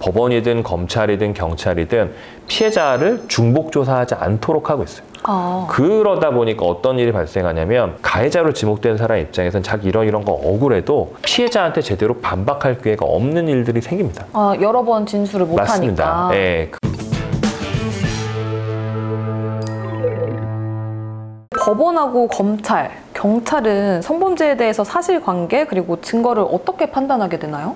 법원이든 검찰이든 경찰이든 피해자를 중복 조사하지 않도록 하고 있어요. 그러다 보니까 어떤 일이 발생하냐면 가해자로 지목된 사람 입장에서는 자기 이런 거 억울해도 피해자한테 제대로 반박할 기회가 없는 일들이 생깁니다. 여러 번 진술을 못 맞습니다. 하니까. 네. 법원하고 검찰, 경찰은 성범죄에 대해서 사실관계 그리고 증거를 어떻게 판단하게 되나요?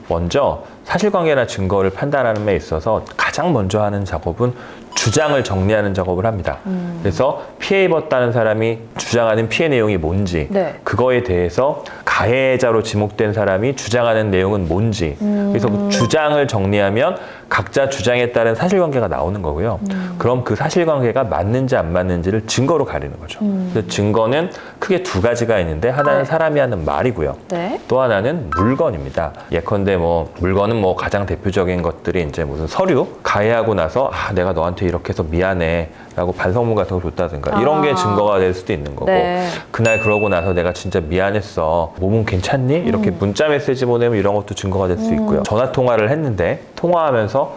먼저 사실관계나 증거를 판단하는 데 있어서 가장 먼저 하는 작업은 주장을 정리하는 작업을 합니다. 그래서 피해 입었다는 사람이 주장하는 피해 내용이 뭔지, 그거에 대해서 가해자로 지목된 사람이 주장하는 내용은 뭔지, 그래서 그 주장을 정리하면 각자 주장에 따른 사실관계가 나오는 거고요. 그럼 그 사실관계가 맞는지 안 맞는지를 증거로 가리는 거죠. 그래서 증거는 크게 두 가지가 있는데 하나는 사람이 하는 말이고요. 또 하나는 물건입니다. 예컨대 뭐 물건은 뭐 가장 대표적인 것들이 이제 무슨 서류, 가해하고 나서 내가 너한테 이렇게 해서 미안해 라고 반성문 같은 거 줬다든가 이런 게 증거가 될 수도 있는 거고, 그날 그러고 나서 내가 진짜 미안했어, 몸은 괜찮니? 이렇게 문자 메시지 보내면 이런 것도 증거가 될 수 있고요. 전화 통화를 했는데 통화하면서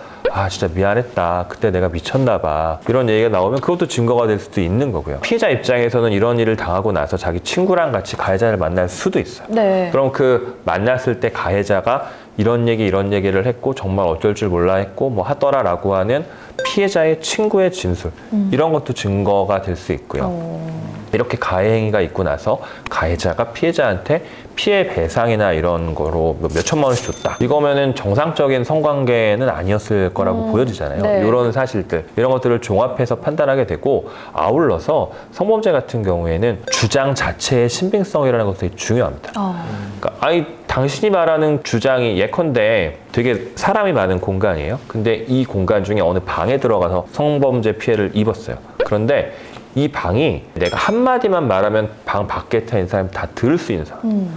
진짜 미안했다, 그때 내가 미쳤나 봐, 이런 얘기가 나오면 그것도 증거가 될 수도 있는 거고요. 피해자 입장에서는 이런 일을 당하고 나서 자기 친구랑 같이 가해자를 만날 수도 있어요. 그럼 그 만났을 때 가해자가 이런 얘기를 했고 정말 어쩔 줄 몰라 했고 뭐 하더라라고 하는 피해자의 친구의 진술, 이런 것도 증거가 될 수 있고요. 이렇게 가해 행위가 있고 나서 가해자가 피해자한테 피해 배상이나 이런 거로 몇 천만 원씩 줬다, 이거면은 정상적인 성관계는 아니었을 거라고 보여지잖아요. 이런 사실들, 이런 것들을 종합해서 판단하게 되고, 아울러서 성범죄 같은 경우에는 주장 자체의 신빙성이라는 것도 되게 중요합니다. 그러니까 당신이 말하는 주장이 예컨대 되게 사람이 많은 공간이에요. 근데 이 공간 중에 어느 방에 들어가서 성범죄 피해를 입었어요. 그런데 이 방이 내가 한마디만 말하면 방 밖에 있는 사람이 다 들을 수 있는 사람.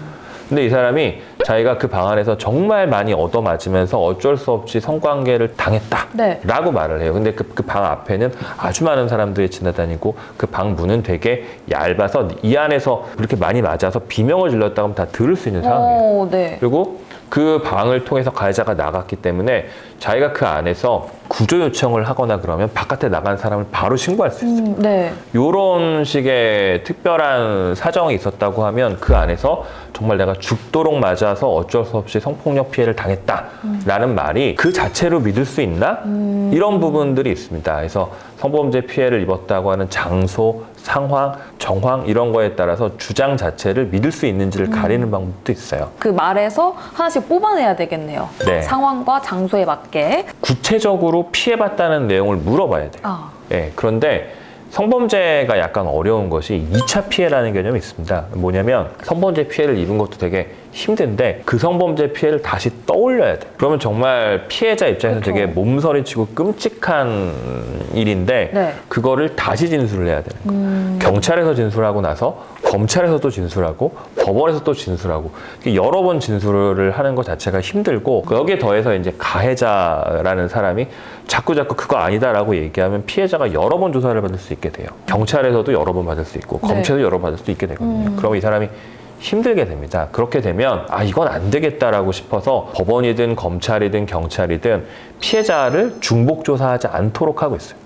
근데 이 사람이 자기가 그 방 안에서 정말 많이 얻어맞으면서 어쩔 수 없이 성관계를 당했다 라고 말을 해요. 근데 그 방 앞에는 아주 많은 사람들이 지나다니고 그 방 문은 되게 얇아서 이 안에서 그렇게 많이 맞아서 비명을 질렀다고 하면 다 들을 수 있는 상황이에요. 그리고 그 방을 통해서 가해자가 나갔기 때문에 자기가 그 안에서 구조 요청을 하거나 그러면 바깥에 나간 사람을 바로 신고할 수 있어요. 이런 식의 특별한 사정이 있었다고 하면 그 안에서 정말 내가 죽도록 맞아서 어쩔 수 없이 성폭력 피해를 당했다라는 말이 그 자체로 믿을 수 있나? 이런 부분들이 있습니다. 그래서 성범죄 피해를 입었다고 하는 장소, 상황, 정황 이런 거에 따라서 주장 자체를 믿을 수 있는지를 가리는 방법도 있어요. 그 말에서 하나씩 뽑아내야 되겠네요. 상황과 장소에 맞게. 구체적으로 피해봤다는 내용을 물어봐야 돼요. 그런데 성범죄가 약간 어려운 것이 2차 피해라는 개념이 있습니다. 뭐냐면 성범죄 피해를 입은 것도 되게 힘든데 그 성범죄 피해를 다시 떠올려야 돼. 그러면 정말 피해자 입장에서 되게 몸서리치고 끔찍한 일인데 그거를 다시 진술을 해야 되는 거예요. 경찰에서 진술하고 나서 검찰에서도 진술하고 법원에서 또 진술하고 여러 번 진술을 하는 것 자체가 힘들고, 여기에 더해서 이제 가해자라는 사람이 자꾸 그거 아니다라고 얘기하면 피해자가 여러 번 조사를 받을 수 있게 돼요. 경찰에서도 여러 번 받을 수 있고 검찰에서도 여러 번 받을 수 있게 되거든요. 그럼 이 사람이 힘들게 됩니다. 그렇게 되면 이건 안 되겠다라고 싶어서 법원이든 검찰이든 경찰이든 피해자를 중복 조사하지 않도록 하고 있어요.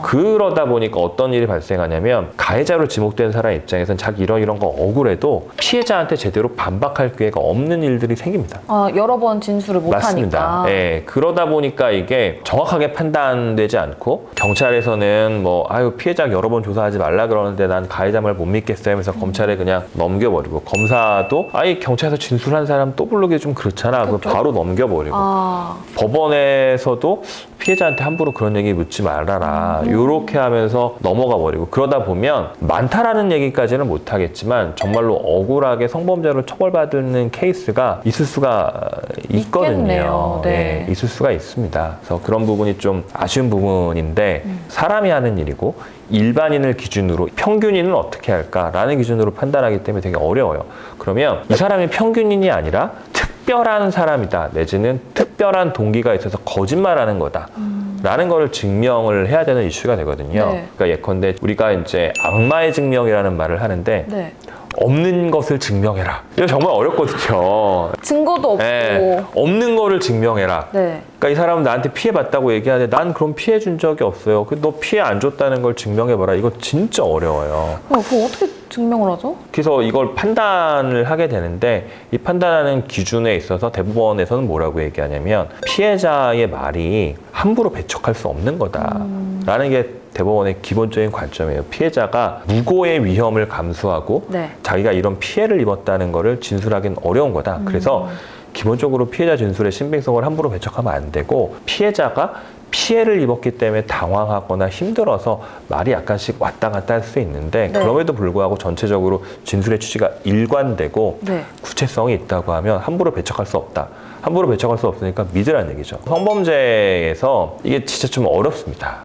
그러다 보니까 어떤 일이 발생하냐면 가해자로 지목된 사람 입장에서는 자기 이런 거 억울해도 피해자한테 제대로 반박할 기회가 없는 일들이 생깁니다. 여러 번 진술을 못 맞습니다. 하니까. 그러다 보니까 이게 정확하게 판단되지 않고, 경찰에서는 뭐 피해자 여러 번 조사하지 말라 그러는데 난 가해자 말 못 믿겠어요 하면서 검찰에 그냥 넘겨버리고, 검사도 경찰에서 진술한 사람 또 부르기 좀 그렇잖아, 그럼 바로 넘겨버리고, 법원에서도 피해자한테 함부로 그런 얘기 묻지 말아라 이렇게 하면서 넘어가 버리고, 그러다 보면 많다라는 얘기까지는 못하겠지만 정말로 억울하게 성범죄로 처벌받는 케이스가 있을 수가 있거든요. 있을 수가 있습니다. 그래서 그런 부분이 좀 아쉬운 부분인데, 사람이 하는 일이고 일반인을 기준으로 평균인은 어떻게 할까라는 기준으로 판단하기 때문에 되게 어려워요. 그러면 이 사람이 평균인이 아니라 특별한 사람이다, 내지는 특별한 동기가 있어서 거짓말하는 거다 라는 거를 증명을 해야 되는 이슈가 되거든요. 그러니까 예컨대 우리가 이제 악마의 증명이라는 말을 하는데 없는 것을 증명해라. 이거 정말 어렵거든요. 증거도 없고. 네, 없는 거를 증명해라. 네. 그러니까 이 사람은 나한테 피해봤다고 얘기하는데 난 그럼 피해 준 적이 없어요. 너 피해 안 줬다는 걸 증명해봐라. 이거 진짜 어려워요. 그거 어떻게 증명을 하죠? 그래서 이걸 판단을 하게 되는데 이 판단하는 기준에 있어서 대법원에서는 뭐라고 얘기하냐면 피해자의 말이 함부로 배척할 수 없는 거다라는 게 대법원의 기본적인 관점이에요. 피해자가 무고의 위험을 감수하고 네. 자기가 이런 피해를 입었다는 거를 진술하기는 어려운 거다. 그래서 기본적으로 피해자 진술의 신빙성을 함부로 배척하면 안 되고 피해자가 피해를 입었기 때문에 당황하거나 힘들어서 말이 약간씩 왔다 갔다 할 수 있는데 네. 그럼에도 불구하고 전체적으로 진술의 취지가 일관되고 네. 구체성이 있다고 하면 함부로 배척할 수 없다. 함부로 배척할 수 없으니까 믿으라는 얘기죠. 성범죄에서 이게 진짜 좀 어렵습니다.